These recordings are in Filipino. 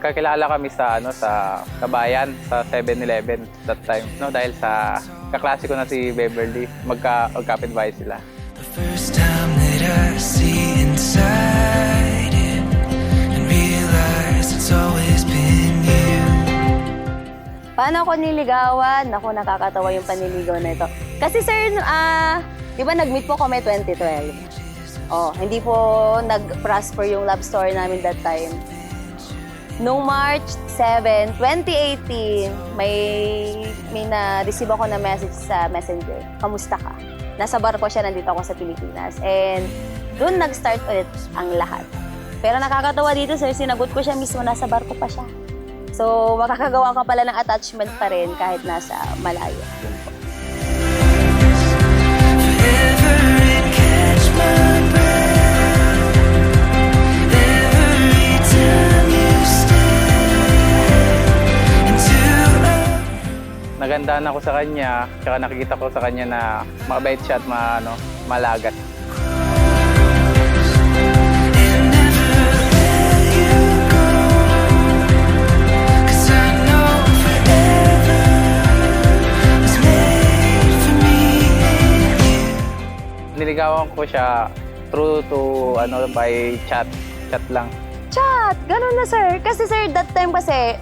Nagkakilala kami sa sa bayan, sa 7-Eleven that time, no, dahil sa kaklase ko na si Beverly, magkapitbahay sila. The first time that I see inside it and realize it's always been you. Paano ako niligawan? Naku, nakakatawa yung paniligaw na ito. Kasi sir, di ba nag-meet po kami 2012? Oh, hindi po nag-prosper yung love story namin that time. Noong March 7, 2018, may na-receive ako na message sa Messenger. Kamusta ka? Nasa barko siya, nandito ako sa Pilipinas. And doon nag-start ulit ang lahat. Pero nakakatawa dito, sir, sinagot ko siya mismo, nasa barko pa siya. So, makakagawa ka pala ng attachment pa rin kahit nasa malayo. Yun po. Nagandaan ako sa kanya, tsaka nakikita ko sa kanya na mabait siya at malagat. Niligawan ko siya through to by chat lang. Chat! Ganun na, sir. Kasi sir, that time kasi,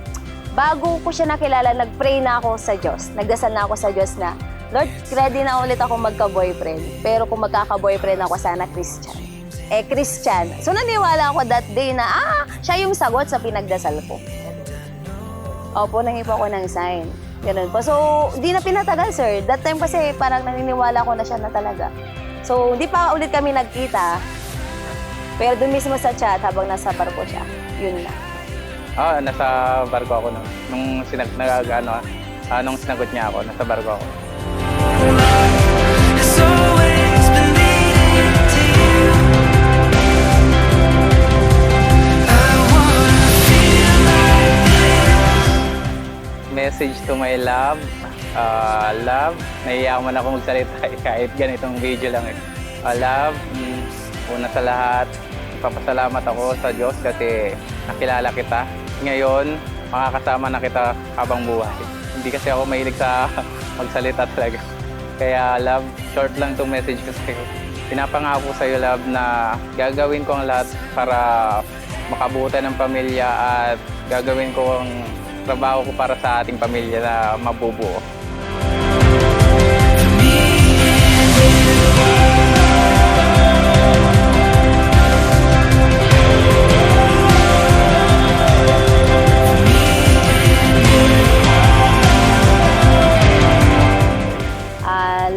bago ko siya nakilala, nag-pray na ako sa Diyos. Nagdasal na ako sa Diyos na, Lord, ready na ulit ako magka-boyfriend. Pero kung magkaka-boyfriend ako, sana Christian. Christian. So naniwala ako that day na, siya yung sagot sa pinagdasal ko. Opo, nangi po ako ng sign. Ganun po. So, di na pinatagal, sir. That time kasi parang naniniwala ko na siya na talaga. So, di pa ulit kami nagkita. Pero doon mismo sa chat, habang nasa barko siya, yun na. Nasa barko ako nung sinagot niya ako, nasa barko ako. Message to my love. Love, nahiyaman ako magsalita kahit ganitong video lang. Love, una sa lahat, papasalamat ako sa Diyos kasi nakilala kita. Ngayon, makakasama na kita habang buhay. Hindi kasi ako mahilig sa magsalita talaga. Kaya love, short lang itong message ko sa'yo. Pinapangako sa'yo love na gagawin ko ang lahat para makabuti ng pamilya at gagawin ko ang trabaho ko para sa ating pamilya na mabubuo.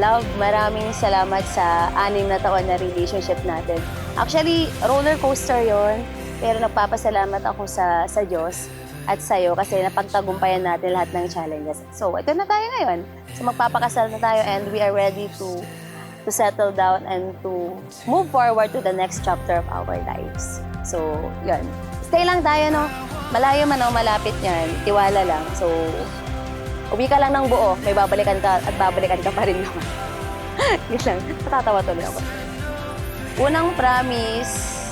Love, maraming salamat sa 6 na taon na relationship natin. Actually, roller coaster yon, pero nagpapasalamat ako sa Diyos at sa'yo kasi napagtagumpayan natin lahat ng challenges. So, ito na tayo ngayon. So, magpapakasal na tayo and we are ready to settle down and to move forward to the next chapter of our lives. So, yun. Stay lang tayo, no? Malayo man o malapit yan, tiwala lang. So, uwi ka lang ng buo, may babalikan ka at babalikan ka pa rin naman. Yun lang, natatawa tuloy ako. Unang promise,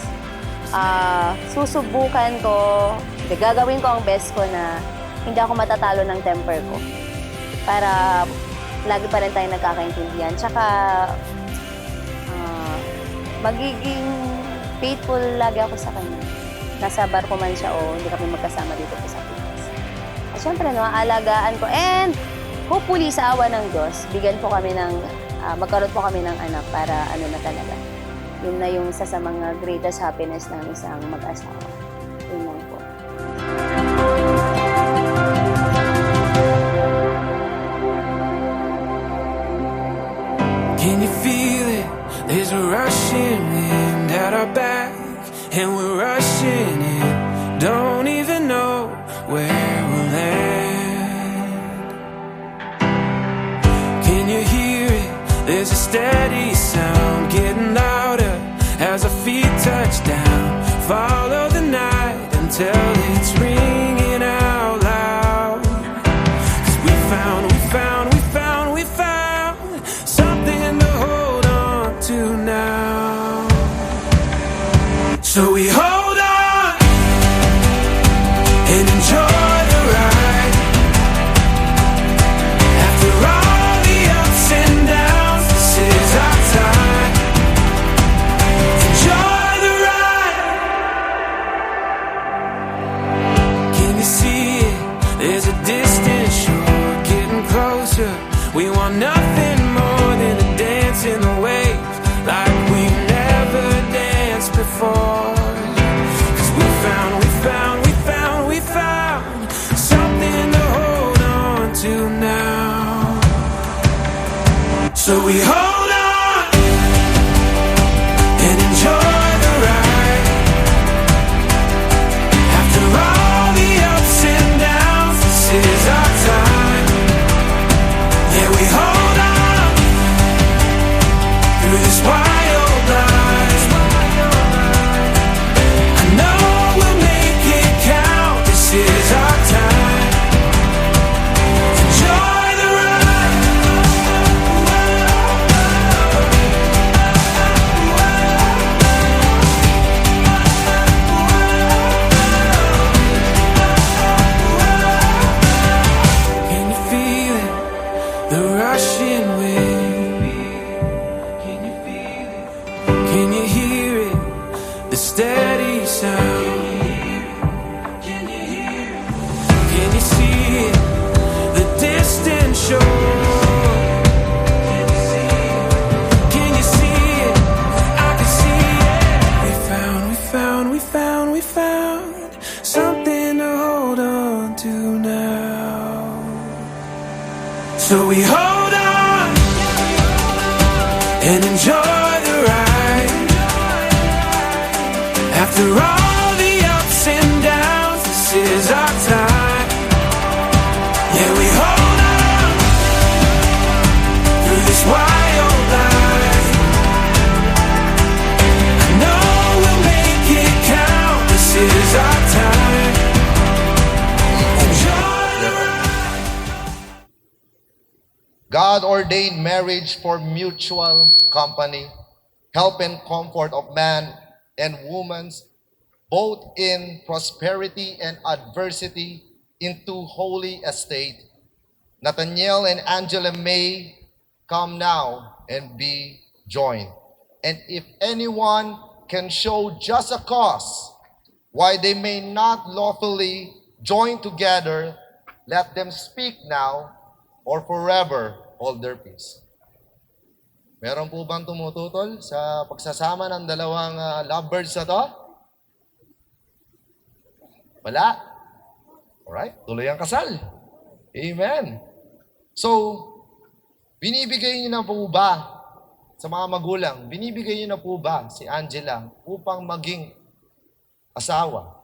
susubukan ko, gagawin ko ang best ko na hindi ako matatalo ng temper ko. Para lagi pa rin tayo nagkakaintindihan. Tsaka, magiging faithful lagi ako sa kanya. Nasa barko man siya o hindi kami magkasama dito po sa Pinas. At syempre, aalagaan ko. And hopefully, sa awa ng Diyos, bigyan po kami ng, magkaroon po kami ng anak para na talaga. Yun na yung isa sa mga greatest happiness ng isang mag-asawa. Yun lang po. Can you feel it? There's a rushing wind at our back, and we're rushing in. Don't even know where we'll land. Can you hear it? There's a steady sound getting louder as our feet touch down. Follow the night until it's ringing out loud. 'Cause we found something to hold on to now. So we hold on, and We want nothing more than to dance in the waves like we never danced before. 'Cause we found something to hold on to now. So we hold on and enjoy the ride. After all the ups and downs, this is our time. Yeah, we hold on through this wild ride. I know we'll make it count. This is our time. Enjoy the ride. Can you feel it? The rushing wind. Can you feel it? Can you hear it? The steady sound. Can you hear it? Can you see it? The distant shore. Can you see it? Can you see it? I can see it. We found something to hold on to now. So we hold on and enjoy the ride. After all the ups and downs, this is our time. Yeah, we hold on through this wild life. I know we'll make it count. This is our time. Enjoy the ride. God ordained marriage for mutual company, help and comfort of man and woman, both in prosperity and adversity, into holy estate. Nathaniel and Angela may come now and be joined. And if anyone can show just a cause why they may not lawfully join together, let them speak now or forever hold their peace. Meron po bang tumututol sa pagsasama ng dalawang lovebirds na to? Wala? Alright, tuloy ang kasal. Amen. So, binibigay niyo na po ba sa mga magulang, binibigay niyo na po ba si Angela upang maging asawa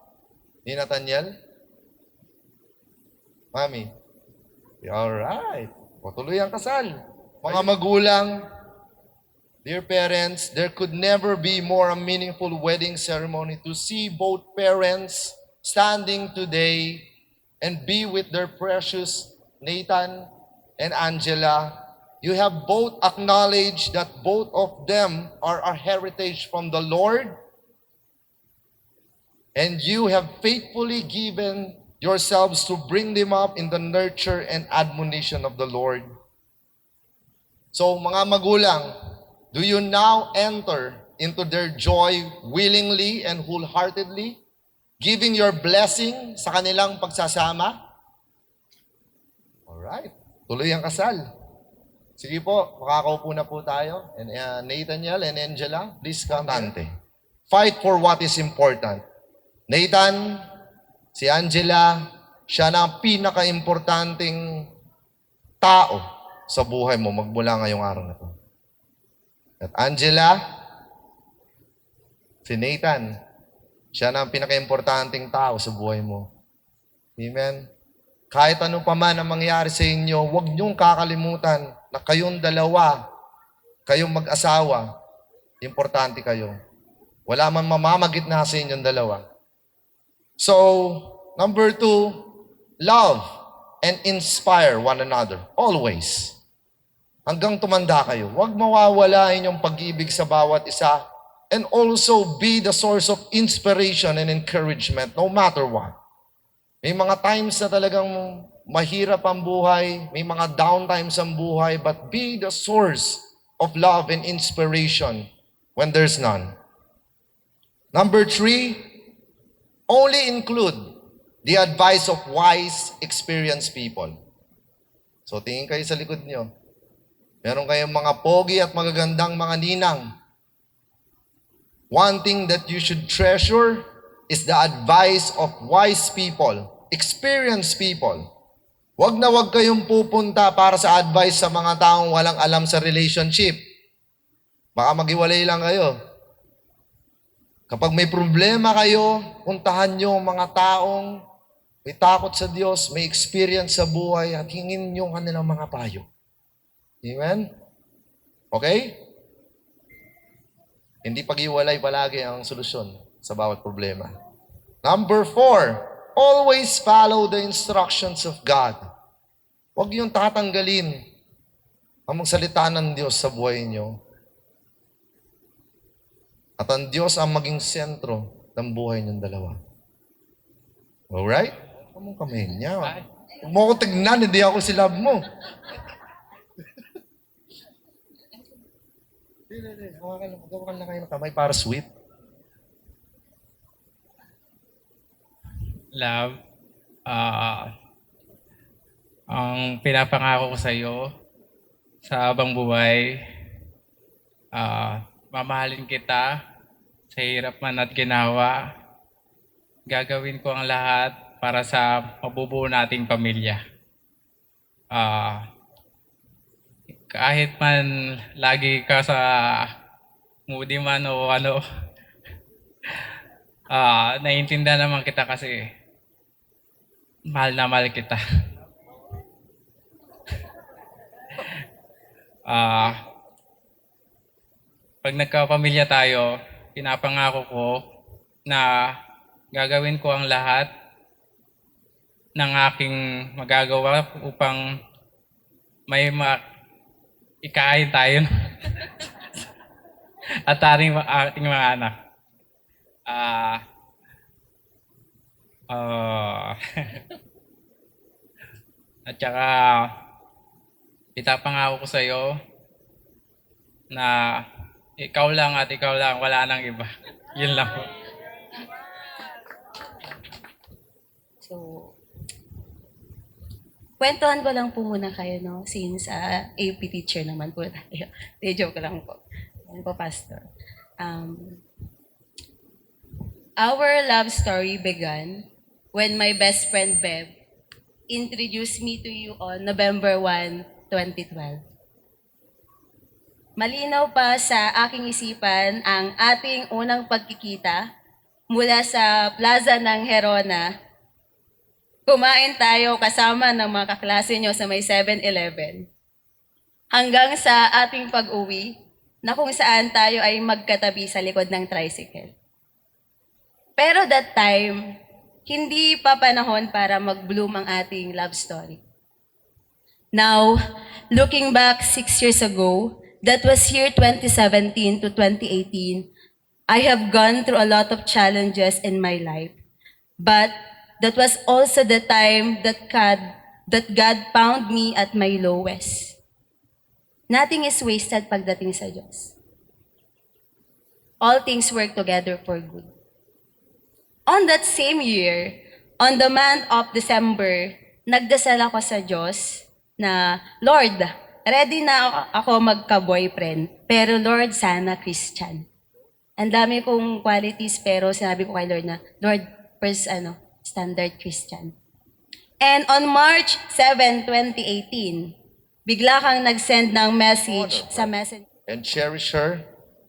ni Nathaniel? Mami? Alright. O tuloy ang kasal. Mga magulang, dear parents, there could never be more a meaningful wedding ceremony to see both parents standing today and be with their precious Nathan and Angela. You have both acknowledged that both of them are a heritage from the Lord, and you have faithfully given yourselves to bring them up in the nurture and admonition of the Lord. So mga magulang, do you now enter into their joy willingly and wholeheartedly, giving your blessing sa kanilang pagsasama? Alright, tuloy ang kasal. Sige po, makakaupo na po tayo. And Nathaniel and Angela, please come. Fight for what is important. Nathan, si Angela, siya na ang pinaka-importanting tao sa buhay mo magmula ngayong araw na to. At Angela, si Nathan, siya na ang pinaka-importanting tao sa buhay mo. Amen? Kahit ano pa man ang mangyari sa inyo, huwag niyong kakalimutan na kayong dalawa, kayong mag-asawa, importante kayo. Wala man mamamagitna sa inyong dalawa. So, number 2, love and inspire one another. Always. Hanggang tumanda kayo. Huwag mawawala inyong pag-ibig sa bawat isa. And also be the source of inspiration and encouragement no matter what. May mga times na talagang mahirap ang buhay, may mga down times ang buhay, but be the source of love and inspiration when there's none. Number 3, only include the advice of wise, experienced people. So tingin kayo sa likod nyo. Meron kayong mga pogi at magagandang mga ninang. One thing that you should treasure is the advice of wise people, experienced people. Wag na wag kayong pupunta para sa advice sa mga taong walang alam sa relationship. Baka maghiwalay lang kayo. Kapag may problema kayo, puntahan nyo ang mga taong may takot sa Diyos, may experience sa buhay, at hingin nyo ang kanilang mga payo. Amen? Okay? Hindi pag-iwalay palagi ang solusyon sa bawat problema. Number 4, always follow the instructions of God. Huwag niyong tatanggalin ang mga salita ng Diyos sa buhay niyo. At ang Diyos ang maging sentro ng buhay niyong dalawa. Alright? Huwag mong kamayin niya. Huwag mo ako tignan, hindi ako si love mo. Hindi. Hawakan lang kayo ng kamay para sweet. Love, ang pinapangako ko sa iyo sa habang buhay, mamahalin kita sa hirap man at ginawa. Gagawin ko ang lahat para sa mabubuo nating pamilya. Kahit man lagi ka sa moody man o ano, naiintindihan naman kita kasi mahal na mahal kita. Pag nagkapamilya tayo, pinapangako ko na gagawin ko ang lahat ng aking magagawa upang may ikain tayo at ating mga anak. At saka, itapangako ko sa iyo na ikaw lang at ikaw lang, wala nang iba. Yun lang po. So, kwentuhan ko lang po muna kayo, no? Since AP teacher naman po tayo. Joke lang po. Yan po, Pastor. Our love story began when my best friend Bev introduced me to you on November 1, 2012. Malinaw pa sa aking isipan ang ating unang pagkikita mula sa plaza ng Herona. Kumain tayo kasama ng mga kaklase nyo sa may 7-Eleven. Hanggang sa ating pag-uwi na kung saan tayo ay magkatabi sa likod ng tricycle. Pero that time, hindi pa panahon para mag-bloom ang ating love story. Now, looking back 6 years ago, that was year 2017 to 2018, I have gone through a lot of challenges in my life. But that was also the time that God found me at my lowest. Nothing is wasted pagdating sa Diyos. All things work together for good. On that same year, on the month of December, nagdasal ako sa Diyos na, Lord, ready na ako magka-boyfriend, pero Lord, sana Christian. Ang dami kong qualities, pero sinabi ko kay Lord na, Lord, first, standard Christian. And on March 7, 2018, bigla kang nag-send ng message sa messenger. And cherish her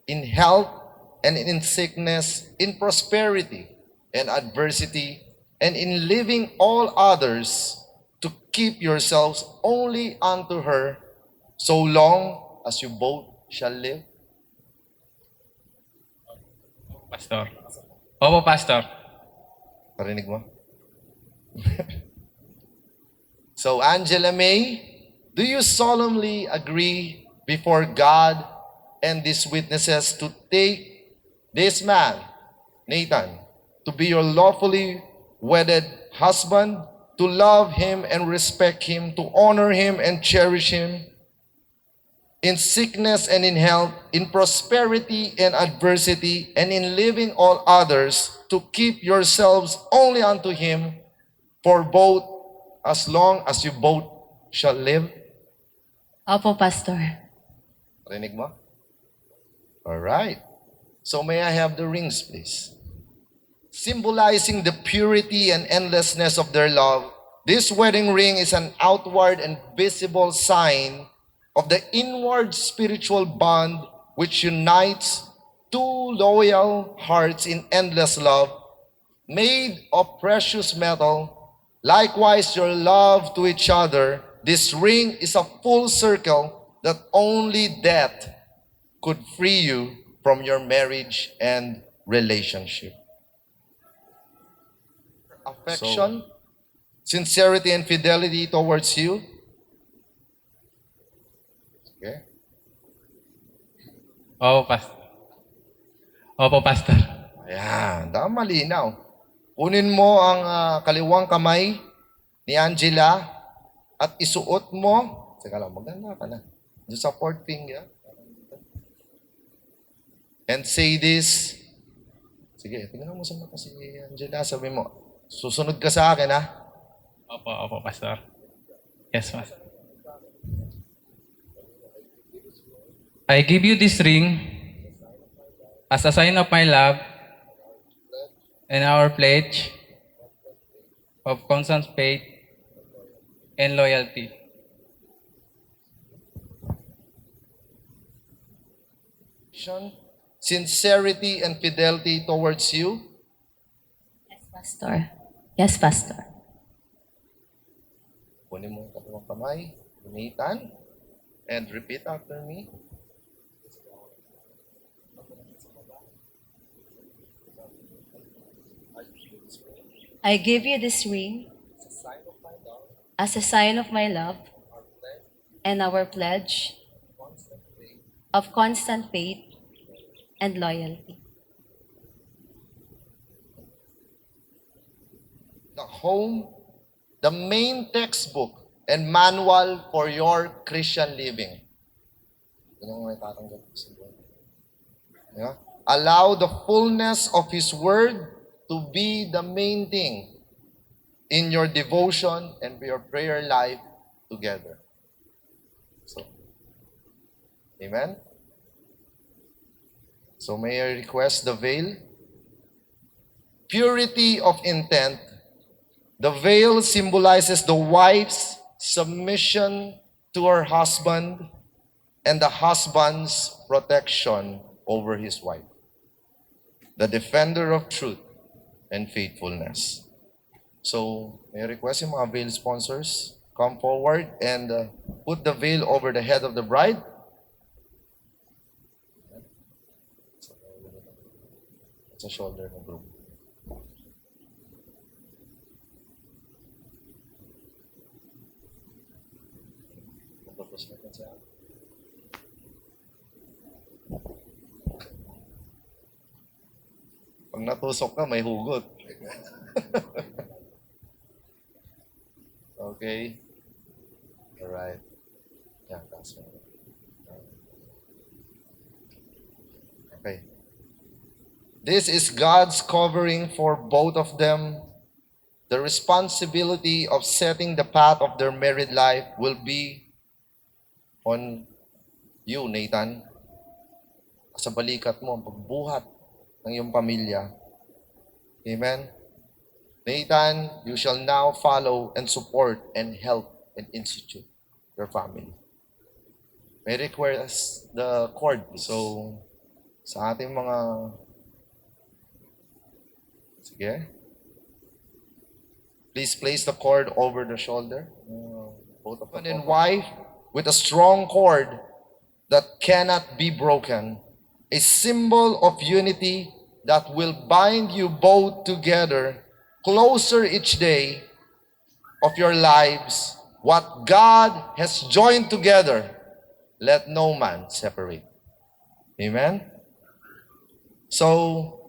in health and in sickness, in prosperity and adversity, and in living all others to keep yourselves only unto her, so long as you both shall live. Pastor. Opo, Pastor. Parinig mo? So, Angela May, do you solemnly agree before God and these witnesses to take this man, Nathan, to be your lawfully wedded husband, to love him and respect him, to honor him and cherish him, in sickness and in health, in prosperity and adversity, and in living all others, to keep yourselves only unto him, for both as long as you both shall live. Opo, Pastor. Rinig mo? Alright. So may I have the rings, please? Symbolizing the purity and endlessness of their love, this wedding ring is an outward and visible sign of the inward spiritual bond which unites two loyal hearts in endless love, made of precious metal. Likewise, your love to each other, this ring is a full circle that only death could free you from your marriage and relationship. Affection, sincerity, and fidelity towards you. Okay. Opo, Pastor. Opo, Pastor. Ayan, malinaw. Kunin mo ang kaliwang kamay ni Angela at isuot mo. Teka lang, maganda ka na. Doon sa fourth finger. And say this. Sige, tingnan mo sa mata si Angela. Sabi mo, susunod ka sa akin, ha? Opo, Pastor. Yes, Pastor. I give you this ring as a sign of my love and our pledge of constant faith and loyalty. Sincerity and fidelity towards you. Yes, Pastor. Yes, Pastor. Kunin mo ang kaliwang kamay, gunitan, and repeat after me. I give you this ring as a sign of my love and our pledge of constant faith and loyalty. The home, the main textbook and manual for your Christian living. Yeah? Allow the fullness of His Word to be the main thing in your devotion and your prayer life together. So, amen? So may I request the veil? Purity of intent. The veil symbolizes the wife's submission to her husband and the husband's protection over his wife. The defender of truth and faithfulness. So, may I request yung mga veil sponsors, come forward and put the veil over the head of the bride. Sa shoulder ng group. Pag natusok ka, may hugot. Okay. Alright. Yeah, that's right. Okay. This is God's covering for both of them. The responsibility of setting the path of their married life will be on you, Nathan. Sa balikat mo, ang pagbuhat ng iyong pamilya. Amen? Nathan, you shall now follow and support and help and institute your family. May request the cord. So, sa ating mga... Sige. Please place the cord over the shoulder. Both of husband and wife with a strong cord that cannot be broken. A symbol of unity that will bind you both together closer each day of your lives. What God has joined together, let no man separate. Amen? So,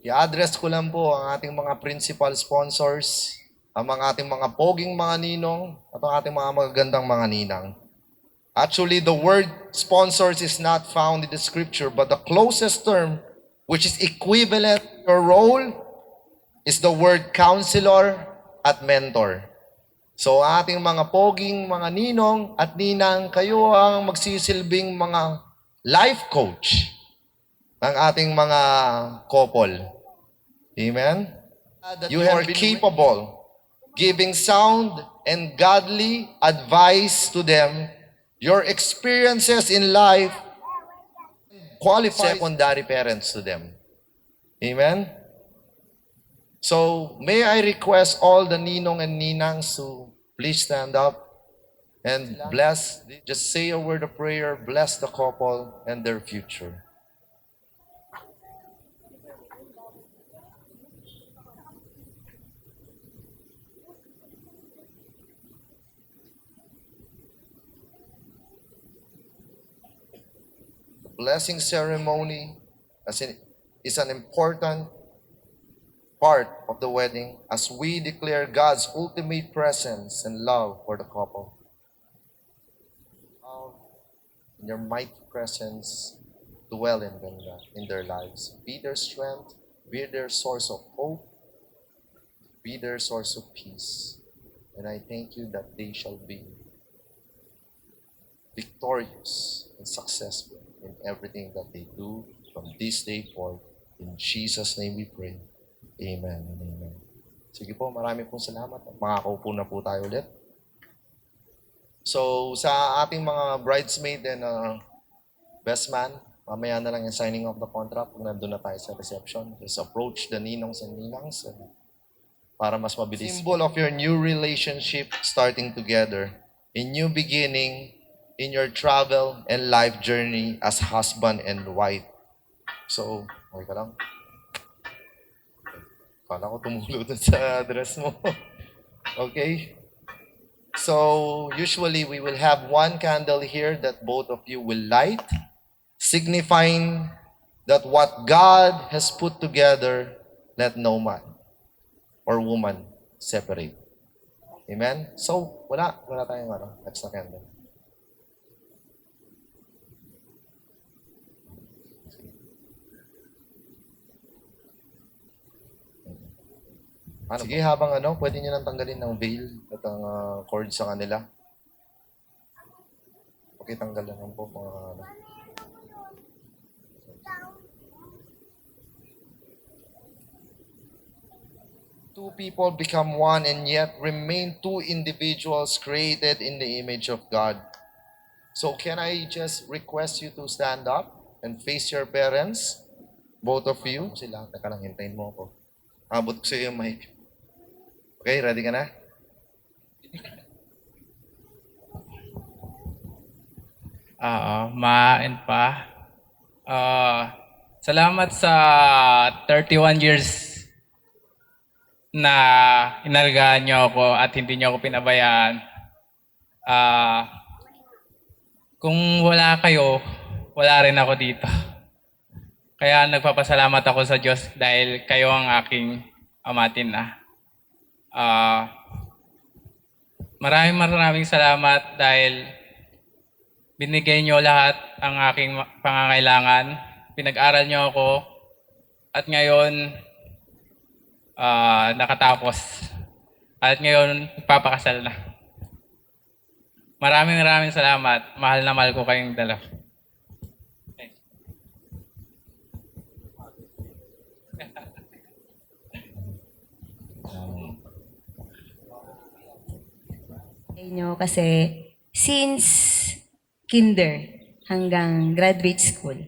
i-address ko lang po ang ating mga principal sponsors, ang mga ating mga poging mga ninong, at ang ating mga magagandang mga ninang. Actually, the word sponsors is not found in the scripture, but the closest term, which is equivalent to your role, is the word counselor at mentor. So ating mga poging, mga ninong at ninang, kayo ang magsisilbing mga life coach ng ating mga couple. Amen? You are capable giving sound and godly advice to them. Your experiences in life qualify secondary parents to them. Amen? So, may I request all the ninong and ninangs to please stand up and bless, just say a word of prayer, bless the couple and their future. The blessing ceremony is an important part of the wedding as we declare God's ultimate presence and love for the couple. In your mighty presence, dwell in them, in their lives. Be their strength, be their source of hope, be their source of peace. And I thank you that they shall be victorious and successful in everything that they do from this day forth. In Jesus' name we pray. Amen and amen. Sige po, marami pong salamat. Makakaupo na po tayo ulit. So, sa ating mga bridesmaid and best man, mamaya na lang yung signing of the contract kung nandun na tayo sa reception. Just approach the ninongs and ninangs para mas mabilis. Symbol of your new relationship starting together. A new beginning in your travel and life journey as husband and wife. So, okay ka lang? Kala ko tumulo dun sa dress mo. Okay? So, usually we will have one candle here that both of you will light, signifying that what God has put together, let no man or woman separate. Amen? So, wala tayong extra candle. Sige, habang pwede nyo nang tanggalin ng veil at ang cord sa kanila. Okay, tanggalan lang po mga Two people become one and yet remain two individuals created in the image of God. So can I just request you to stand up and face your parents? Both of you. Sila, teka lang, hintayin mo ako. Abot ko sa iyo yung mic. Okay, ready ka na? Ma and Pa. Salamat sa 31 years na inalagaan niyo ako at hindi niyo ako pinabayaan. Kung wala kayo, wala rin ako dito. Kaya nagpapasalamat ako sa Diyos dahil kayo ang aking amatin na. Maraming salamat dahil binigay niyo lahat ang aking pangangailangan. Pinag-aral niyo ako at ngayon nakatapos. At ngayon papakasal na. Maraming salamat. Mahal na mahal ko kayong dalawa. Inyo kasi since kinder hanggang graduate school,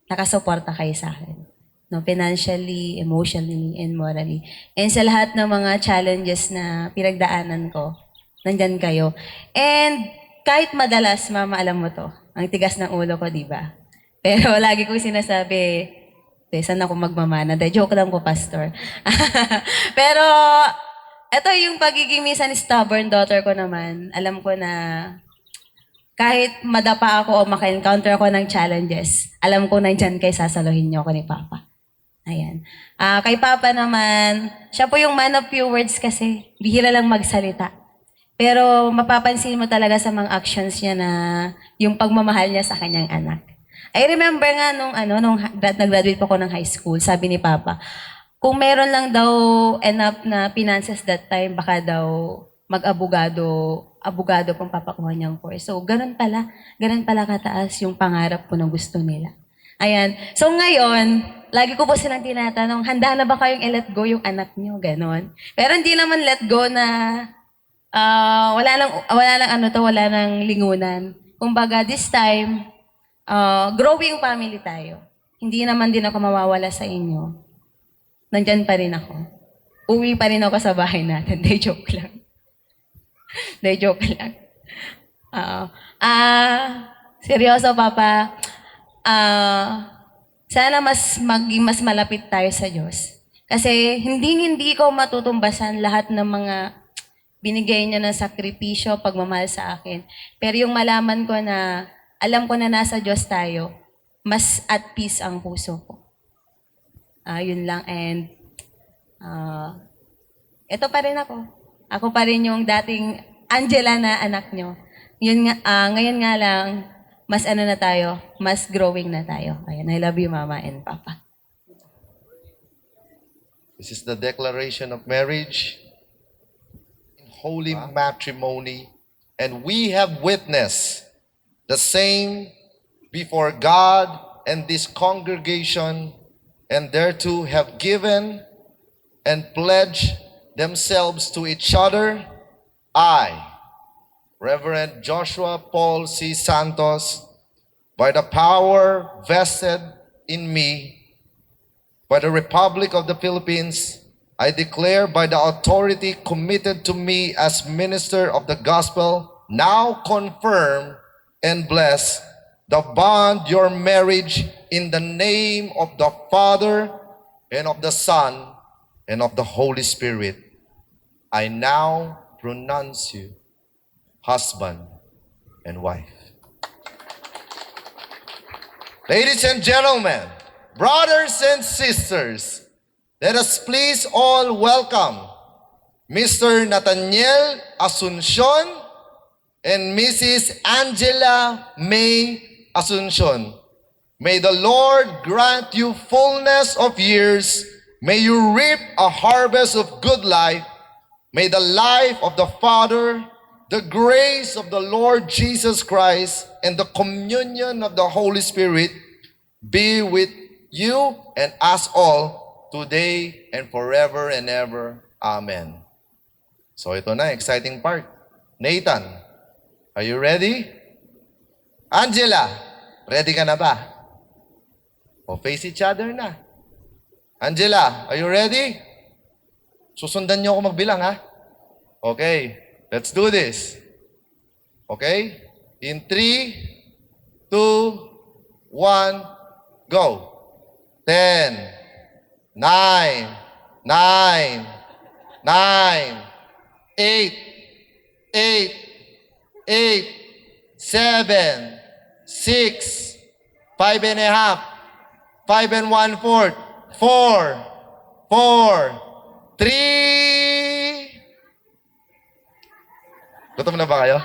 nakasuporta kayo sa akin. No, financially, emotionally, and morally. And sa lahat ng mga challenges na pinagdaanan ko, nandyan kayo. And kahit madalas, Mama, alam mo to, ang tigas ng ulo ko, di ba? Pero lagi kong sinasabi, saan ako magmamana? Joke lang po, Pastor. Pero ito yung pagiging minsan stubborn daughter ko naman. Alam ko na kahit madapa ako o maka-encounter ako ng challenges, alam ko nandyan kayo, sasaluhin niyo ako ni Papa. Ayan. Kay Papa naman, siya po yung man of few words kasi. Bihira lang magsalita. Pero mapapansin mo talaga sa mga actions niya na yung pagmamahal niya sa kanyang anak. I remember nga nung nag-graduate po ako ng high school, sabi ni Papa, kung meron lang daw enough na finances that time, baka daw abogado pang papakuha niyang course. So, ganun pala kataas yung pangarap po na gusto nila. Ayan. So, ngayon, lagi ko po silang tinatanong, handa na ba kayong i-let go yung anak niyo? Ganon. Pero hindi naman let go na wala nang lingunan. Kumbaga, this time, growing family tayo. Hindi naman din ako mawawala sa inyo. Nandyan pa rin ako. Uwi pa rin ako sa bahay natin. Day joke lang. Day joke lang. Seryoso, Papa. Sana maging mas malapit tayo sa Diyos. Kasi hindi ko matutumbasan lahat ng mga binigay niya ng sakripisyo, pagmamahal sa akin. Pero yung malaman ko na, alam ko na nasa Diyos tayo, mas at peace ang puso ko. Yun lang. And, ito pa rin ako. Ako pa rin yung dating Angela na anak nyo. Yun nga, ngayon nga lang, mas na tayo, mas growing na tayo. Ayan, I love you, Mama and Papa. This is the declaration of marriage in holy matrimony, and we have witnessed the same before God and this congregation, and thereto have given and pledged themselves to each other. I, Reverend Joshua Paul C. Santos, by the power vested in me by the Republic of the Philippines, I declare by the authority committed to me as minister of the gospel, now confirm and bless the bond, your marriage, in the name of the Father and of the Son and of the Holy Spirit. I now pronounce you husband and wife. Ladies and gentlemen, brothers and sisters, let us please all welcome Mr. Nathaniel Asuncion and Mrs. Angela May Asuncion. May the Lord grant you fullness of years. May you reap a harvest of good life. May the life of the Father, the grace of the Lord Jesus Christ, and the communion of the Holy Spirit be with you and us all today and forever and ever. Amen. So ito na, exciting part. Nathan, are you ready? Angela, ready ka na ba? O face each other na. Angela, are you ready? Susundan niyo ako magbilang, ha? Okay, let's do this. Okay? In 3, 2, 1, go. 10, 9, 9, 9, 8, 7, 6, 5 and a half, 5 and 1/4, 4, 3. Gutom na ba kayo?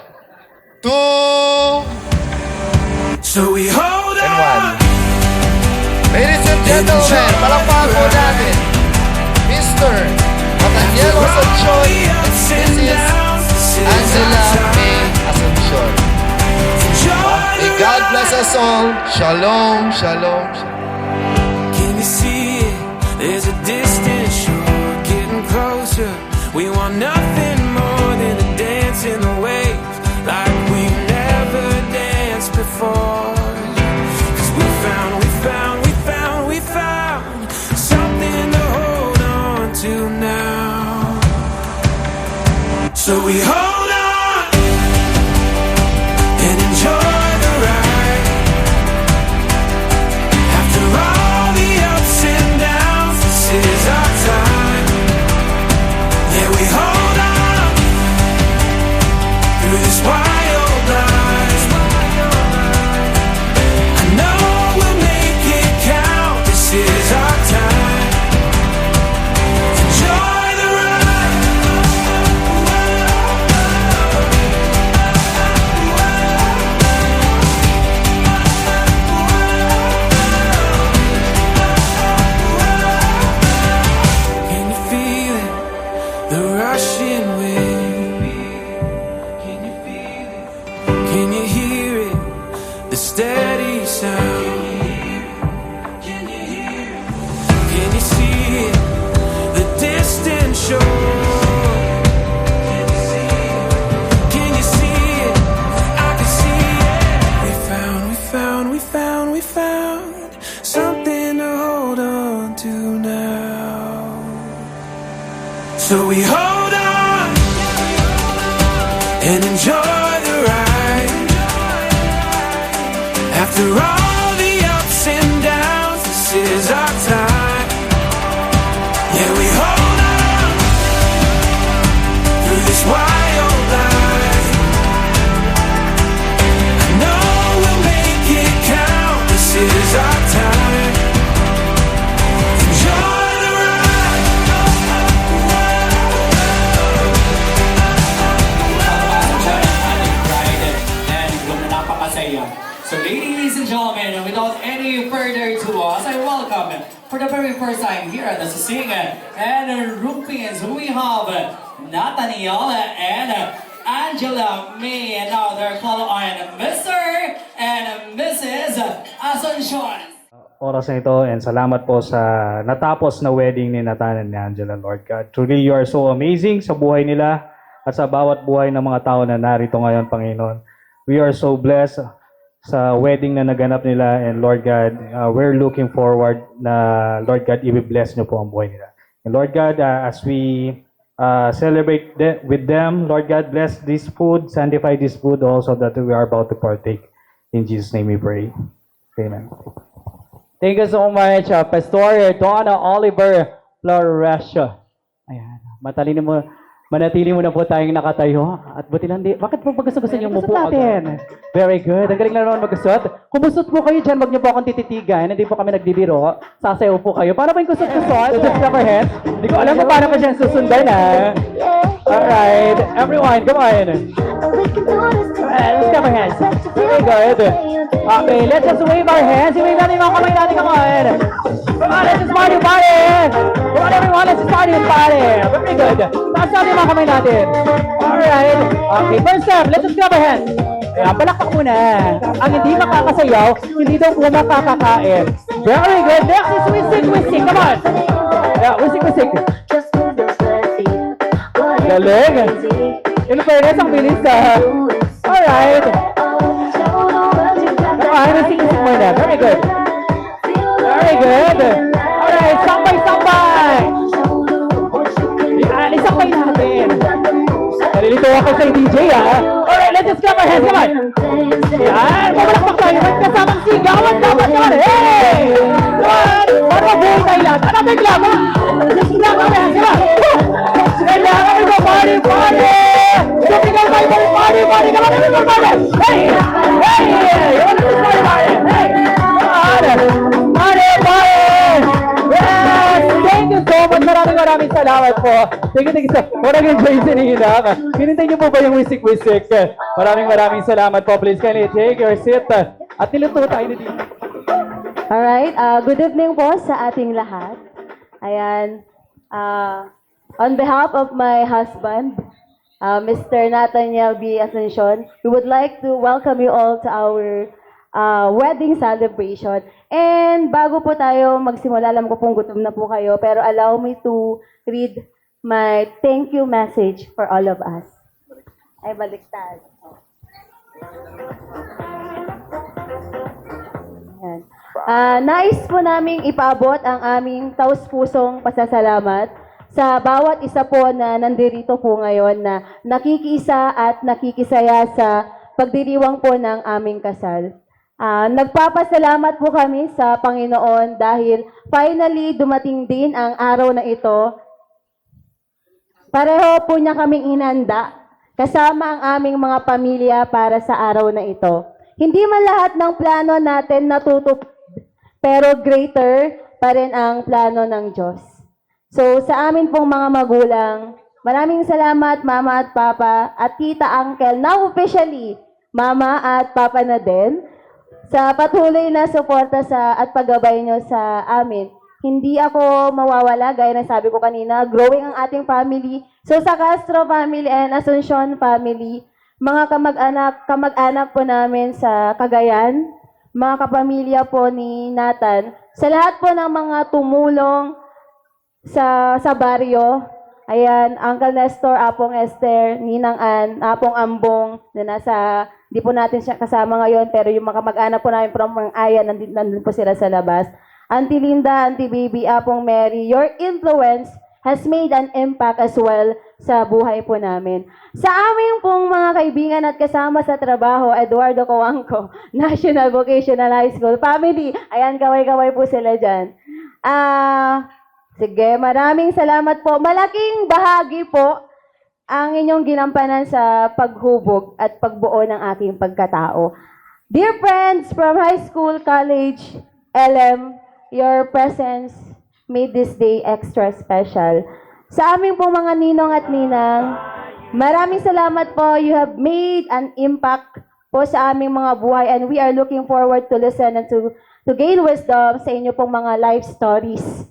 2 So we hold and on. 1. Ladies and gentlemen, palakpakan po natin Mr. Nathaniel Asuncion and Mrs. Angela May Asuncion. May God bless us all. Shalom, shalom, shalom. Can you see it? There's a distant shore getting closer. We want nothing more than to dance in the waves like we never danced before. 'Cause we found something to hold on to now. So we hold on and enjoy the ride. After all the ups and downs, this is our time. Yeah, we hold on steady sound. Can you see it? The distant shore. Can you see it? I can see it. We found something to hold on to now. So we hold on and enjoy the ride. After all the ups and downs, this is our time. Yeah, we hold on through this wild life. I know we'll make it count. This is our time. Enjoy the ride. Friday and kung napakasaya. So ladies and gentlemen, without any further ado, as I welcome for the very first time here at the Sising and Rumpins, we have Nathaniel and Angela May, and now they're called on Mr. and Mrs. Asuncion. Oras na ito and salamat po sa natapos na wedding ni Nathan and ni Angela, Lord God. Truly, you are so amazing sa buhay nila at sa bawat buhay ng mga tao na narito ngayon, Panginoon. We are so blessed sa wedding na naganap nila, and Lord God, we're looking forward na, Lord God, i-bless niyo po ang buhay nila. And Lord God, as we celebrate with them, Lord God, bless this food, sanctify this food also that we are about to partake. In Jesus' name we pray. Amen. Thank you so much, Pastor Donna Oliver Flores. Ayan, manatili mo na po tayong nakatayo. At buti lang, bakit po gusto niyo mo po natin? Very good. Ang galing na naman magusot. Kumusot po kayo dyan, wag niyo po akong tititigan. Hindi po kami nagbibiro. Sasayaw po kayo. Para ba yung kusot-kusot? Just clap our hands. Hindi ko alam kung paano pa dyan susundan, ha? Alright. Everyone, come on. Let's clap our hands. Very good. Okay, let's just wave our hands. I-wave natin yung mga kamay natin. Come on. Come on, let's just party. Come on, everyone. Let's just party. Very good. Taas natin yung mga kamay natin. Alright. Okay, first step. Let's just grab our hands. Ayan, palakpak muna. Ang hindi makakasayaw, hindi daw po makakakain. Very good. Next is wisik. Come on. Yeah, wisik. Galing. In fairness, ang bilis Alright. Wisik muna. Very good. Alright, sambay. Yan, isambay natin. Nalilito ako sa DJ, Alright, let's just clap our hands. Come on. Yan, pumalakpak tayo. May kasamang sigawan dapat naman. Hey! Come on. Para mabuhay tayo lahat. Ano ba yung clap, Let's clap our hands. Come on. Kailangan ito, party! Sumigaw tayo, party! Come on, everyone, party! Hey! You want to do party? Hey! Come on! Party! Yes! Thank you so much. Maraming salamat po. Thank you so much. Enjoy sa nila. Hinintay niyo po ba yung wisik? Maraming salamat po. Please kindly take your seat. At niluto tayo na dito. Alright, good evening po sa ating lahat. Ayan, on behalf of my husband, Mr. Nathaniel B. Asuncion, we would like to welcome you all to our wedding celebration. And bago po tayo magsimula, alam ko pong gutom na po kayo, pero allow me to read my thank you message for all of us. Ay, baliktad. Ayan. Nais po naming ipaabot ang aming taus-pusong pasasalamat sa bawat isa po na nandirito po ngayon na nakikiisa at nakikisaya sa pagdiriwang po ng aming kasal. Nagpapasalamat po kami sa Panginoon dahil finally dumating din ang araw na ito. Pareho po niya kaming inanda kasama ang aming mga pamilya para sa araw na ito. Hindi man lahat ng plano natin natutupad, pero greater pa rin ang plano ng Diyos. So sa amin pong mga magulang, maraming salamat Mama at Papa at Tita Uncle, now officially Mama at Papa na din, sa patuloy na suporta at paggabay nyo sa amin. Hindi ako mawawala, gaya na sabi ko kanina, growing ang ating family. So sa Castro family and Asuncion family, mga kamag-anak po namin sa Cagayan, mga kapamilya po ni Nathan, sa lahat po ng mga tumulong sa baryo. Ayan, Uncle Nestor, Apong Esther, Ninang Ann, Apong Ambong, na di po natin siya kasama ngayon, pero yung mga mag-anak po namin from Mang Aya, nandun po sila sa labas. Auntie Linda, Auntie Baby, Apong Mary, your influence has made an impact as well sa buhay po namin. Sa aming pong mga kaibigan at kasama sa trabaho, Eduardo Coangco, National Vocational High School Family, ayan, kaway-kaway po sila dyan. Sige, maraming salamat po. Malaking bahagi po ang inyong ginampanan sa paghubog at pagbuo ng aking pagkatao. Dear friends from high school, college, LM, your presence made this day extra special. Sa aming pong mga ninong at ninang, maraming salamat po. You have made an impact po sa aming mga buhay and we are looking forward to listen and to gain wisdom sa inyo pong mga life stories.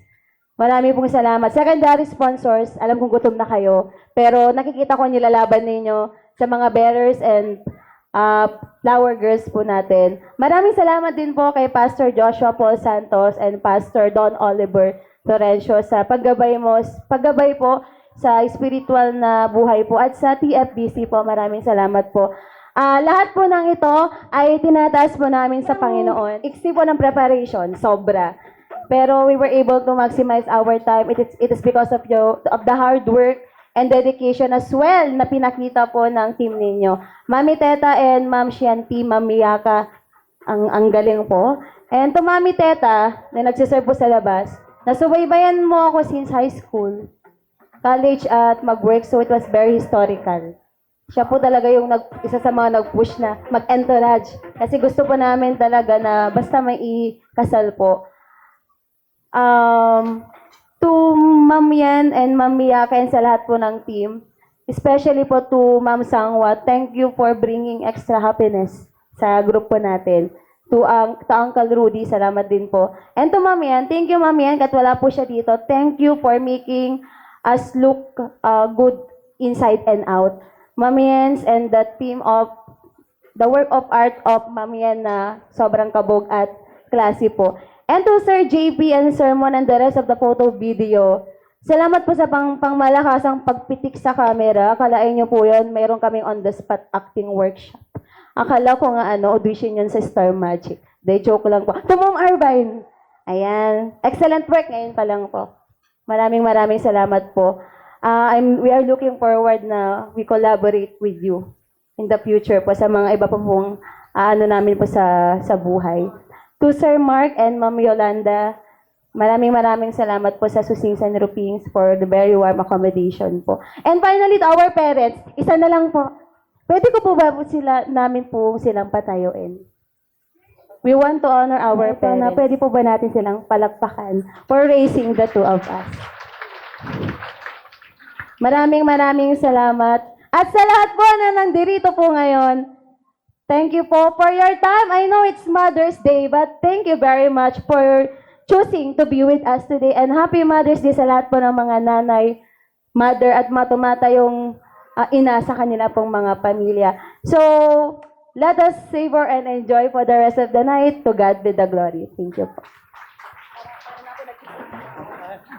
Maraming pong salamat. Secondary sponsors, alam kong gutom na kayo, pero nakikita ko nilalaban ninyo sa mga bearers and flower girls po natin. Maraming salamat din po kay Pastor Joshua Paul Santos and Pastor Don Oliver Florencio sa paggabay po sa spiritual na buhay po at sa TFBC po. Maraming salamat po. Lahat po ng ito ay tinataas po namin sa Panginoon. Iksi po ng preparation, sobra. Pero we were able to maximize our time. It is because of the hard work and dedication as well na pinakita po ng team ninyo. Mami Teta and Ma'am Shanti, Ma'am Miyaka, ang galing po. And to Mami Teta, na nagsiserve po sa labas, nasubaybayan mo ako since high school, college at mag-work, so it was very historical. Siya po talaga yung isa sa mga nag-push na mag-entourage. Kasi gusto po namin talaga na basta may ikasal po. To Ma'am Yan and Ma'am Miyaka and sa lahat po ng team, especially po to Ma'am Sangwa, thank you for bringing extra happiness sa grupo natin. To Uncle Rudy, salamat din po. And to Ma'am Yan, thank you Ma'am Yan, kahit wala po siya dito. Thank you for making us look good inside and out. Ma'am Yan and the team of the work of art of Ma'am Yan na sobrang kabog at klase po. And to Sir JP and Sir Mon and the rest of the photo video, salamat po sa pangmalakasang pagpitik sa camera. Akalain niyo po yun, mayroon kaming on-the-spot acting workshop. Akala ko nga audition yun sa Star Magic. De, joke lang po. To Ma'am Arvine, ayan, excellent work ngayon pa lang po. Maraming salamat po. We are looking forward na we collaborate with you in the future po sa mga iba pa pong namin po sa buhay. To Sir Mark and Ma'am Yolanda, maraming salamat po sa Susing San Rupings for the very warm accommodation po. And finally, to our parents, isa na lang po. Pwede ko po ba namin po silang patayuin? We want to honor our parents. Pwede po ba natin silang palakpakan for raising the two of us? Maraming salamat. At sa lahat po na nandirito po ngayon, thank you po for your time. I know it's Mother's Day, but thank you very much for choosing to be with us today. And happy Mother's Day sa lahat po ng mga nanay, mother at matumata yung ina sa kanila pong mga pamilya. So, let us savor and enjoy for the rest of the night. To God be the glory. Thank you po.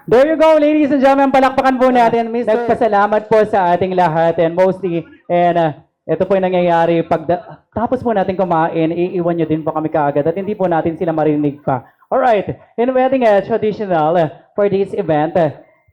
There you go, ladies and gentlemen. Palakpakan po natin. Nagpasalamat po sa ating lahat and mostly, ito po yung nangyayari. Tapos po natin kumain, iiwan nyo din po kami kaagad at hindi po natin sila marinig pa. Alright, in wedding traditional for this event,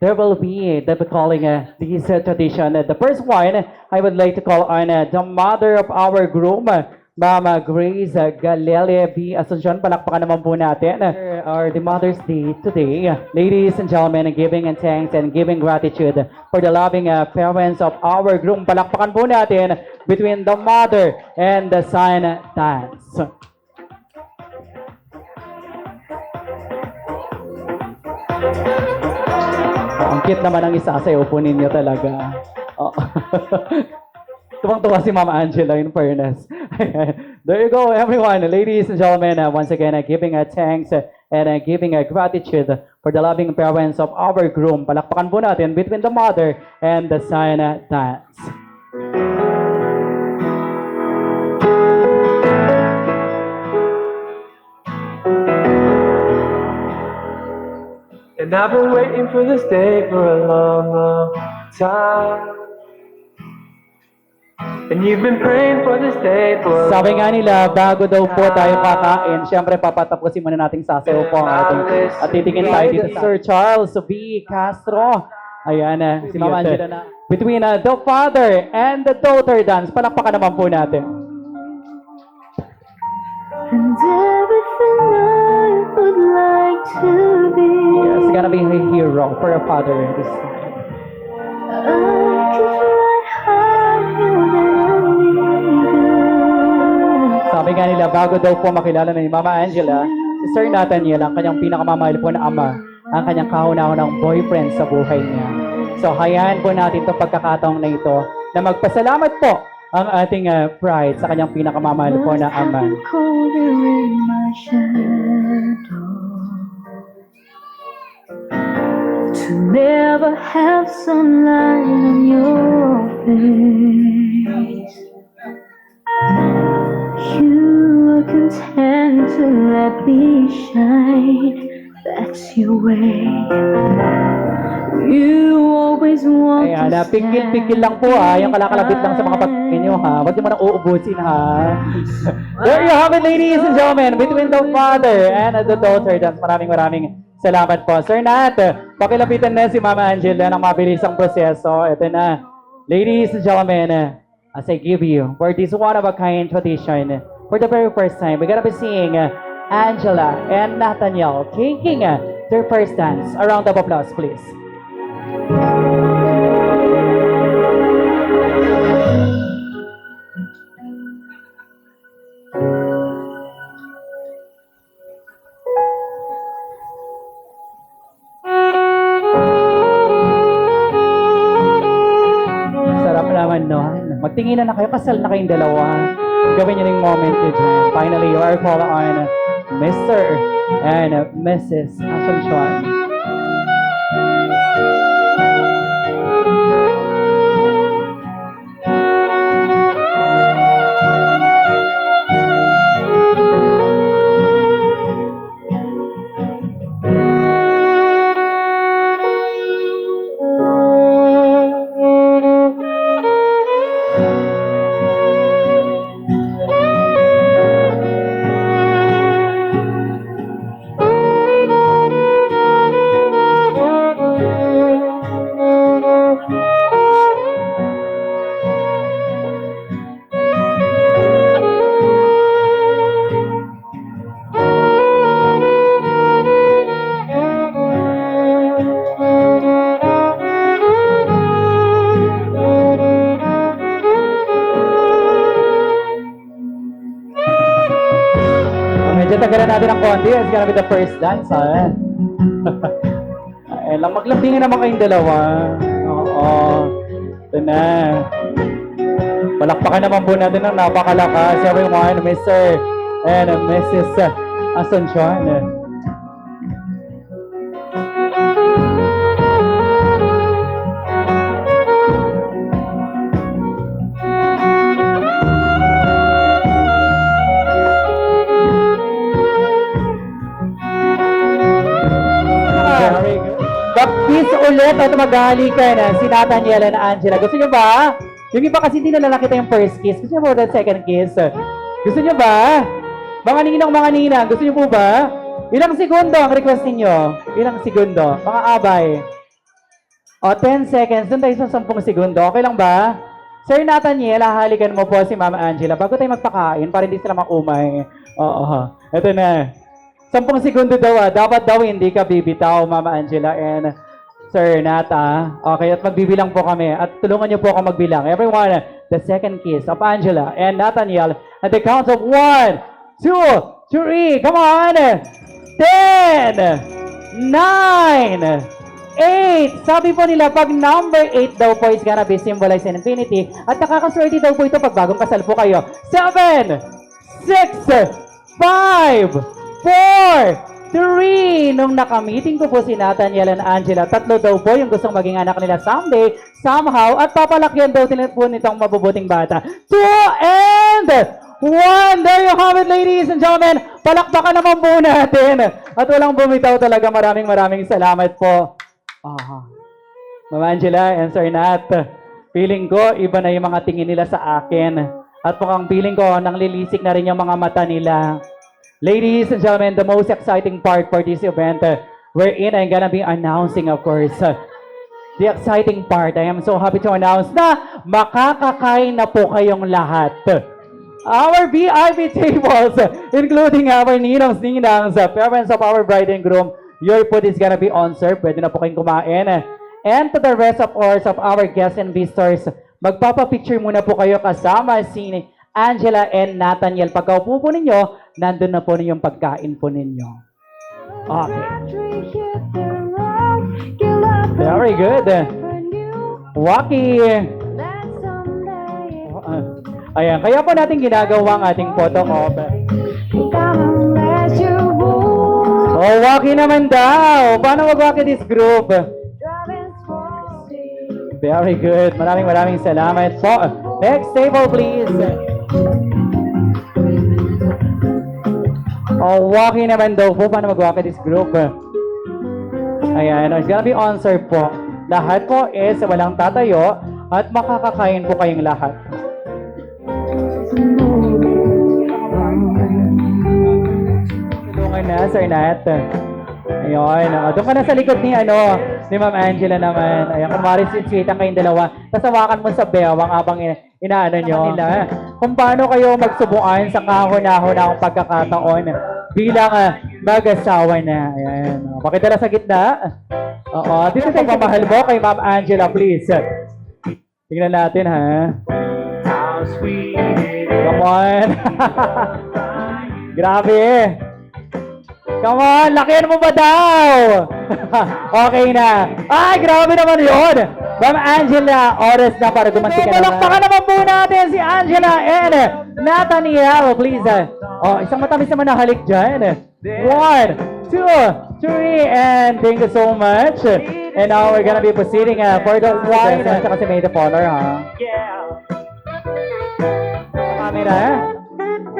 there will be the calling this tradition. The first one, I would like to call on the mother of our groom, Mama Grace Galele B. Asuncion. Palakpakan naman po natin. Are the Mother's Day today. Ladies and gentlemen, giving and thanks and giving gratitude for the loving parents of our groom. Palakpakan po natin between the mother and the son dance. Ang cute naman ang isasayaw po ninyo talaga. Oh. Tuwang-tuwa si Mama Angela, in fairness. There you go, everyone. Ladies and gentlemen, once again, giving thanks and giving gratitude for the loving parents of our groom. Palakpakan po natin between the mother and the son dance. And I've been waiting for this day for a long, long time. And you've been praying for this day for a Sabi nga nila, bago daw po tayo kakain, syempre papatapusin muna nating sasayaw po ang ating at titingin tayo dito sa Sir Charles B. Castro. Ayan na, si Mama Angela na. Between the father and the daughter dance, palakpakan naman po natin. And everything I would like to be. Yes, gonna be a hero for a father. I could fly higher than eagle. Sabi nga nila, bago daw po makilala na ni Mama Angela, si Sir Nathaniel, ang kanyang pinakamamahal po na ama, ang kanyang kahuna-hunang boyfriend sa buhay niya. So, hayaan po natin itong pagkakataong na ito na magpasalamat po ang ating pride sa kanyang pinakamamahal po na ama. Colder in my shadow. To never have sunlight on your face. You are content to let me shine. That's your way. You always want Ayan, to pikil-pikil lang po yung kalakalabit lang sa mga pagkakin nyo ha. Huwag nyo man ang uubusin ha. There you have it, ladies and gentlemen, between the father and the daughter dance. Maraming salamat po. Sir Nat, pakilapitan na si Mama Angela ng mabilis ang proseso. Ito na. Ladies and gentlemen, as I give you for this one-of-a-kind tradition, for the very first time, we're gonna be seeing Angela and Nathaniel taking their first dance. A round of applause, please. Sarap naman nun. Magtinginan na kayo, kasal na kayong dalawa. Gawin niyo yung moment niyo dyan. Finally, you are called on Mr. and Mrs. Asuncion. Medyo tagalan natin ng konti. It's gonna be the first dance, ha? Ay, lang maglambingin naman kayong dalawa. Oo. Ito na. Palakpakan naman po natin ng napakalakas. Everyone, Mr. and Mrs. Asuncion. Kiss ulit at maghahalikan si Nathaniel and Angela. Gusto nyo ba? Yung iba kasi hindi na nakita yung first kiss. Gusto nyo ba the second kiss? Gusto nyo ba? Mga ninong, mga ninang, gusto nyo po ba? Ilang segundo ang request ninyo? Ilang segundo? Mga abay. O, 10 seconds. Doon tayo sa 10 segundo. Okay lang ba? Sir Nathaniel, hahalikan mo po si Mama Angela bago tayo magpakain para hindi sila makumay. Oo. Ito na. 10 segundo daw. Dapat daw hindi ka bibitaw, Mama Angela and Sir Nata. Okay, at magbibilang po kami. At tulungan niyo po ako magbilang. Everyone, the second kiss of Angela and Nathaniel at the count of 1, 2, 3. Come on! 10, 9, 8. Sabi po nila, pag number 8 daw po is gonna be symbolized in infinity. At nakakaswerte daw po ito pag bagong kasal po kayo. 7, 6, 5, 4, 3, nung nakamiting ko po si Nathaniel and Angela, 3 daw po yung gustong maging anak nila someday, somehow, at papalakyan daw po nitong mabubuting bata. 2 and 1! There you have it, ladies and gentlemen! Palakpakan naman po natin. At walang bumitaw talaga. Maraming salamat po. Ma'am Angela and Sir Nat, feeling ko, iba na yung mga tingin nila sa akin. At mukhang feeling ko, nanglilisik na rin yung mga mata nila. Ladies and gentlemen, the most exciting part for this event, wherein I'm gonna be announcing, of course, the exciting part. I am so happy to announce na makakakain na po kayong lahat. Our VIP tables, including our ninongs, ninangs, parents of our bride and groom, your food is gonna be on serve. Pwede na po kayong kumain. And to the rest of course of our guests and visitors, magpapapicture muna po kayo kasama si Angela and Nathaniel. Pagkaupo po ninyo, nandun na po yung pagkain po ninyo. Okay. Very good. Waki. Ayan, kaya po natin ginagawa ang ating photo op. Oh, Waki naman daw. Paano mag-Waki this group? Very good. Maraming salamat po. Next table, please. Oh, Waki naman daw po. Paano mag-Waki this group? Ayan, it's gonna be on serve po. Lahat po is walang tatayo at makakakain po kayong lahat. Tulungan na, Sir Nat. Ayun. Doon ka na sa likod ni Ma'am Angela naman. Ayan, kumari sit-sit ang kayong dalawa. Tasawakan mo sa bewang habang inaano nyo. Kung paano kayo magsubuan sa kahuna-hunahong pagkakataon bilang mag-asawa na. Ayan. Pakitala sa gitna. Oo. Dito tayo pamahal mo kay Ma'am Angela, please. Tingnan natin, ha? Come on. Grabe. Come on, lakihan mo ba daw? Okay na. Ay, grabe naman yun. Ma'am Angela, oras na para gumanti ka naman. Palakpakan naman po natin si Angela and Nathaniel, please. Oh, isang matamis naman na halik dyan. 1, 2, 3, and thank you so much. And now we're gonna be proceeding for the wine. At saka si May the Polar, ha? Camera.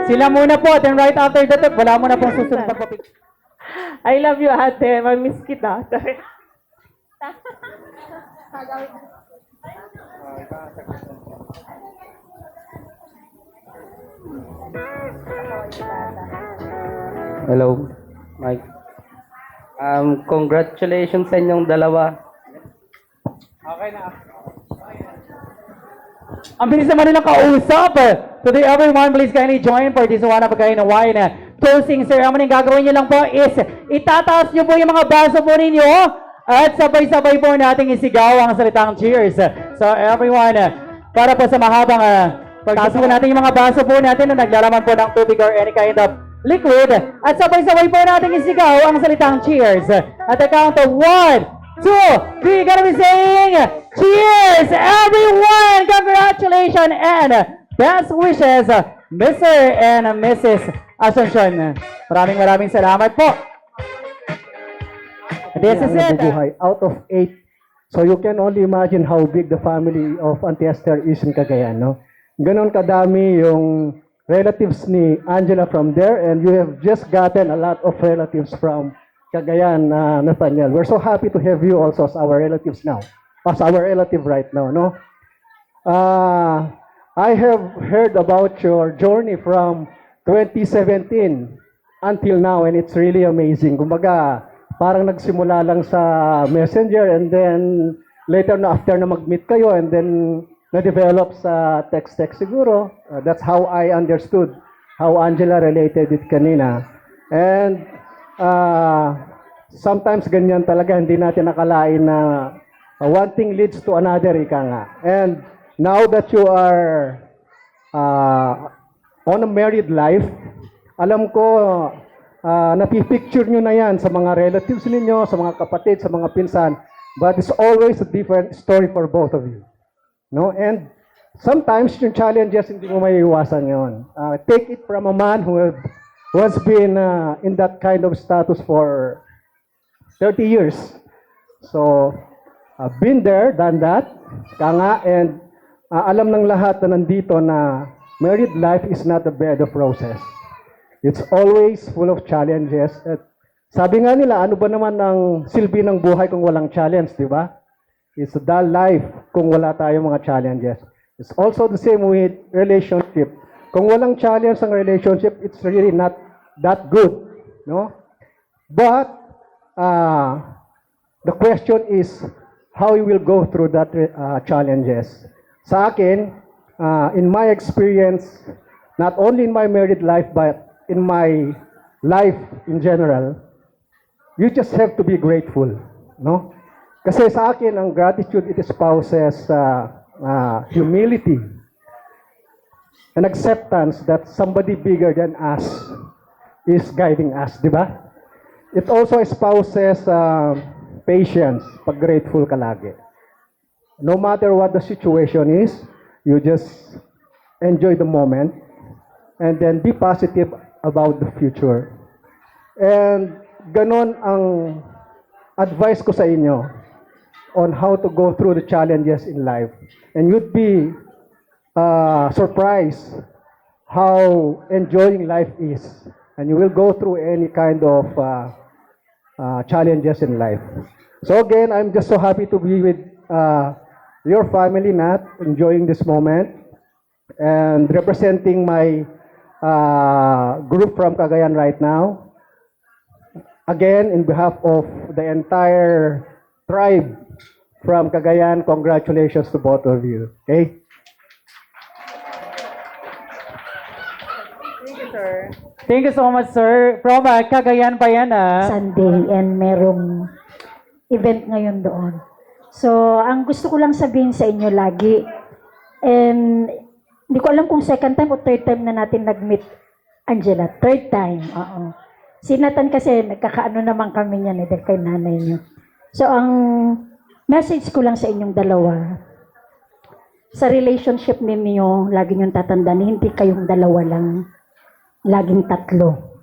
Sila muna po, then right after that, wala mo na pong susunod pagpapicture. I love you, ate. Mamiss kita. Hello, Mike. Congratulations sa inyong dalawa. Okay na. Ang bilis naman nilang kausap. Today, everyone, please kindly join for this one of a kind of wine. Toasting ceremony. Gagawin nyo lang po is itataas nyo po yung mga baso po ninyo at sabay-sabay po nating isigaw ang salitang cheers. So everyone, para po sa mahabang taas po natin yung mga baso po natin na naglalaman po ng tubig or any kind of liquid at sabay-sabay po nating isigaw ang salitang cheers. At the count of 1, 2, 3, gonna be saying cheers everyone! Congratulations and best wishes, Mr. and Mrs. Asuncion. Maraming salamat po. This is it. Out of 8. So you can only imagine how big the family of Auntie Esther is in Cagayan, no? Ganon kadami yung relatives ni Angela from there, and you have just gotten a lot of relatives from Cagayan, Nathaniel. We're so happy to have you also as our relatives now. As our relative right now, no? I have heard about your journey from 2017 until now, and it's really amazing. Kumbaga, parang nagsimula lang sa Messenger, and then later na after na mag-meet kayo, and then na-develop sa text-text siguro. That's how I understood how Angela related it kanina. And sometimes ganyan talaga, hindi natin nakalain na one thing leads to another, ika nga. And now that you are on a married life, alam ko, napipicture nyo na yan sa mga relatives ninyo, sa mga kapatid, sa mga pinsan, but it's always a different story for both of you. No? And sometimes yung challenges, hindi mo maiiwasan yun. Take it from a man who has been in that kind of status for 30 years. So, I've been there, done that, kanga, and alam ng lahat na nandito na married life is not a bed of roses. It's always full of challenges. At sabi nga nila, ano ba naman ang silbi ng buhay kung walang challenge, di ba? It's a dull life kung wala tayong mga challenges. It's also the same with relationship. Kung walang challenge ang relationship, it's really not that good, no? But the question is how you will go through that challenges. Sa akin, in my experience, not only in my married life, but in my life in general, you just have to be grateful, no? Kasi sa akin, ang gratitude, it espouses humility and acceptance that somebody bigger than us is guiding us, di ba? It also espouses patience, pag grateful ka lagi. No matter what the situation is, you just enjoy the moment and then be positive about the future. And ganon ang advice ko sa inyo on how to go through the challenges in life. And you'd be surprised how enjoying life is. And you will go through any kind of challenges in life. So again, I'm just so happy to be with your family, Nat, enjoying this moment and representing my group from Cagayan right now. Again, in behalf of the entire tribe from Cagayan, congratulations to both of you. Okay? Thank you, sir. Thank you so much, sir. From Cagayan pa yan, Sunday and merong event ngayon doon. So, ang gusto ko lang sabihin sa inyo lagi, and hindi ko alam kung second time o third time na natin nag-meet, Angela. Third time, oo. Si Nathan kasi, nagkakaano naman kami niyan dahil kay nanay niyo. So, ang message ko lang sa inyong dalawa, sa relationship ninyo, lagi niyong tatandaan, hindi kayong dalawa lang, laging tatlo.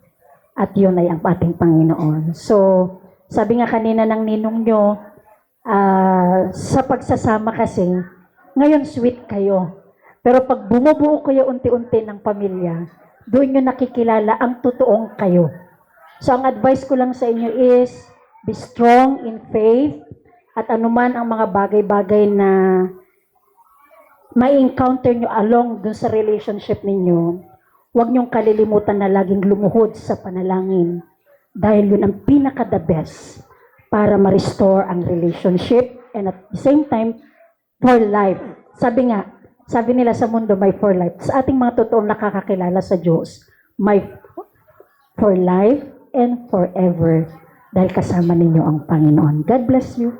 At yun ay ang ating Panginoon. So, sabi nga kanina ng ninong nyo, sa pagsasama kasi, ngayon sweet kayo. Pero pag bumubuo kayo unti-unti ng pamilya, doon nyo nakikilala ang totoong kayo. So, ang advice ko lang sa inyo is, be strong in faith, at anuman ang mga bagay-bagay na may encounter nyo along dun sa relationship ninyo, huwag nyong kalilimutan na laging lumuhod sa panalangin. Dahil yun ang pinaka-the best para ma-restore ang relationship and at the same time, for life. Sabi nila sa mundo, may for life. Sa ating mga totoong nakakakilala sa Diyos, may for life and forever dahil kasama ninyo ang Panginoon. God bless you.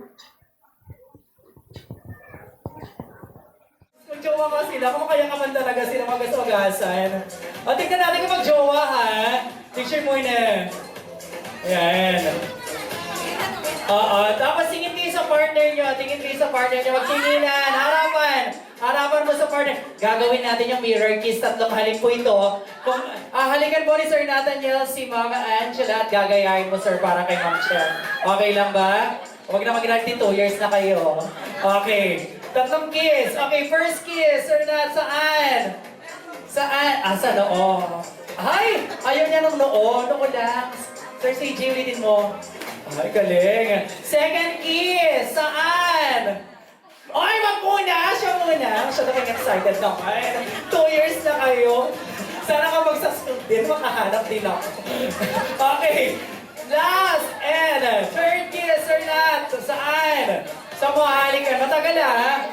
Magjowa ka sila, kung kaya ka man talaga sila magasagasan. O, tignan natin kung magjowa ha. Picture mo na. Ayan. Oo, tapos tingin kayo sa partner nyo. Magtinginan, harapan mo sa partner. Gagawin natin yung mirror kiss. 3 halik po ito. Kung halikan po ni Sir Nathaniel si Mama Angela at gagayahin mo, sir, para kay Ma'am Cher. Okay lang ba? Huwag na mag-inagti, 2 years na kayo. Okay. 3 kiss. Okay, first kiss. Sir Nat, saan? Sa noo. Ay! Ayaw niya ng noo. Noo lang. Sir CJ, ulitin mo. Ay, galing. Second kiss. Saan? Ay, wag muna! Siya muna! Siya na excited naman. 2 years na kayo. Sana ka magsasunod din, makahanap din ako. Okay. Last and third kiss, Sir Nat. Saan? Sa mo halikan. Matagal ha?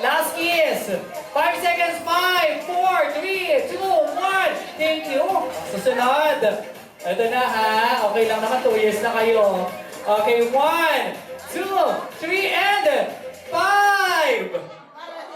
Last kiss. 5 seconds. 5, 4, 3, 2, 1. Thank you. Susunod. Ito na ha. Okay lang naman. 2 years na kayo. Okay. 1, 2, 3, and 5!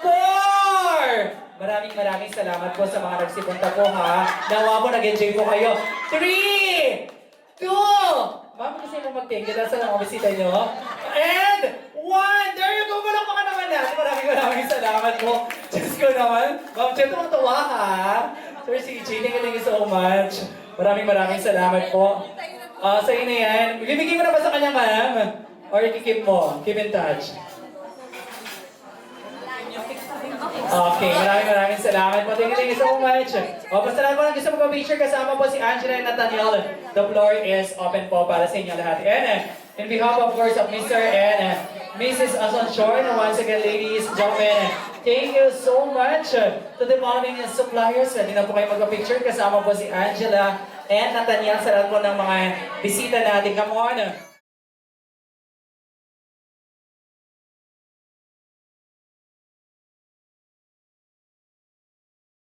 4! Maraming salamat po sa mga nagsipunta po ha. Nawa po, nag-enjoy po kayo. 3! 2! Ma'am, kasi mo mag-thank you. Nasa lang ang bisita nyo. And 1! There you go! Walang mga naman natin. Maraming salamat po. Diyos ko naman. Ma'am, Chen, tuwa ha. Sir CJ, thank you so much. Maraming salamat po. Sa inyo yan. Ibibigay mo na ba sa kanya, ma'am? Or ikikip mo? Keep in touch. Okay, maraming salamat po. Thank you so much. O, basta lahat po gusto magpa-picture kasama po si Angela and Nathaniel. The floor is open po para sa inyo lahat. And in behalf of course of Mr. and Mrs. Asuncion, once again ladies and gentlemen, thank you so much to the following suppliers. Hindi na po kayo magpa-picture kasama po si Angela and Nathaniel sa lahat po ng mga bisita natin. Come on.